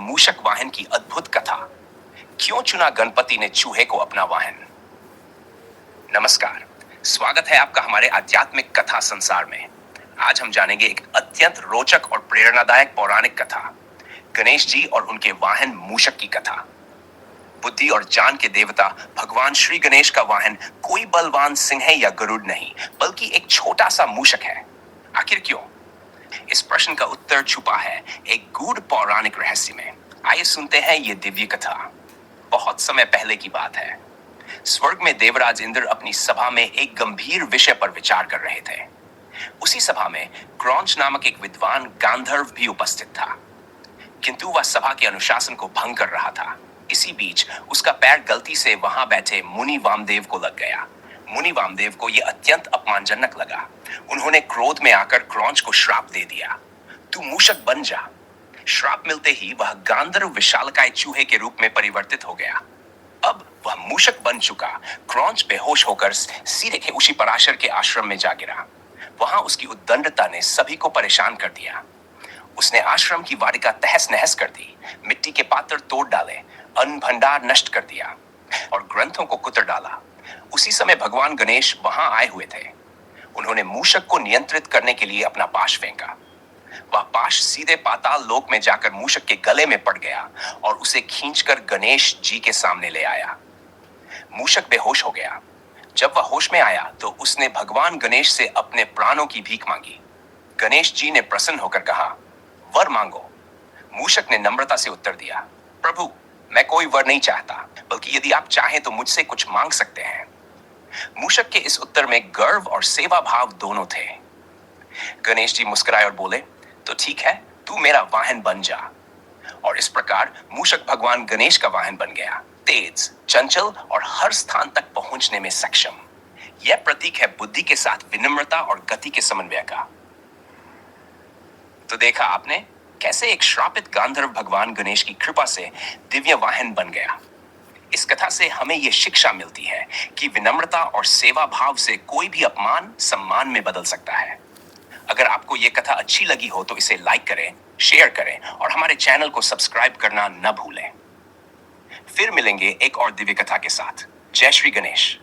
मूषक वाहन की अद्भुत कथा। क्यों चुना गणपति ने चूहे को अपना वाहन? नमस्कार, स्वागत है आपका हमारे आध्यात्मिक कथा संसार में। आज हम जानेंगे एक अत्यंत रोचक और प्रेरणादायक पौराणिक कथा, गणेश जी और उनके वाहन मूषक की कथा। बुद्धि और ज्ञान के देवता भगवान श्री गणेश का वाहन कोई बलवान सिंह या गरुड़ नहीं, बल्कि एक छोटा सा मूषक है। आखिर क्यों? इस प्रश्न का उत्तर छुपा है एक गूढ़ पौराणिक रहस्य में। आइए सुनते हैं ये दिव्य कथा। बहुत समय पहले की बात है। स्वर्ग में देवराज इंद्र अपनी सभा में एक गंभीर विषय पर विचार कर रहे थे। उसी सभा में क्रौंच नामक एक विद्वान गांधर्व भी उपस्थित था, किंतु वह सभा के अनुशासन को भंग कर रहा था। इसी बीच उसका पैर गलती से वहां बैठे मुनि वामदेव को लग गया। मुनि वामदेव को यह अत्यंत अपमानजनक लगा। उन्होंने क्रोध में आकर क्रौंच को श्राप दे दिया, तू मूषक बन जा। श्राप मिलते ही वह गांधर्व विशालकाय चूहे के रूप में परिवर्तित हो गया। अब वह मूषक बन चुका क्रौंच बेहोश होकर सीधे उसी पराशर के आश्रम में जा गिरा। वहां उसकी उद्दंडता ने सभी को परेशान कर दिया। उसने आश्रम की वाटिका तहस नहस कर दी, मिट्टी के पात्र तोड़ डाले, अन्न भंडार नष्ट कर दिया और ग्रंथों को कुतर डाला। उसी समय भगवान गणेश वहां आए हुए थे। उन्होंने मूषक को नियंत्रित करने के लिए अपना पाश फेंका। वह पाश सीधे पाताल लोक में जाकर मूषक के गले में पड़ गया और उसे खींचकर गणेश जी के सामने ले आया। मूषक बेहोश हो गया। जब वह होश में आया तो उसने भगवान गणेश से अपने प्राणों की भीख मांगी। गणेश जी ने प्रसन्न होकर कहा, वर मांगो। मूषक ने नम्रता से उत्तर दिया, प्रभु, मैं कोई वर नहीं चाहता, बल्कि यदि आप चाहें तो मुझसे कुछ मांग सकते हैं। मूषक के इस उत्तर में गर्व और सेवा भाव दोनों थे। गणेश जी मुस्कुराए और बोले, तो ठीक है, तू मेरा वाहन बन जा। और इस प्रकार मूषक भगवान गणेश का वाहन बन गया, तेज, चंचल और हर स्थान तक पहुंचने में सक्षम। यह प्रतीक है बुद्धि के साथ विनम्रता और गति के समन्वय का। तो देखा आपने कैसे एक श्रापित गांधर्व भगवान गणेश की कृपा से दिव्य वाहन बन गया। इस कथा से हमें यह शिक्षा मिलती है कि विनम्रता और सेवा भाव से कोई भी अपमान सम्मान में बदल सकता है। अगर आपको यह कथा अच्छी लगी हो तो इसे लाइक करें, शेयर करें और हमारे चैनल को सब्सक्राइब करना न भूलें। फिर मिलेंगे एक और दिव्य कथा के साथ। जय श्री गणेश।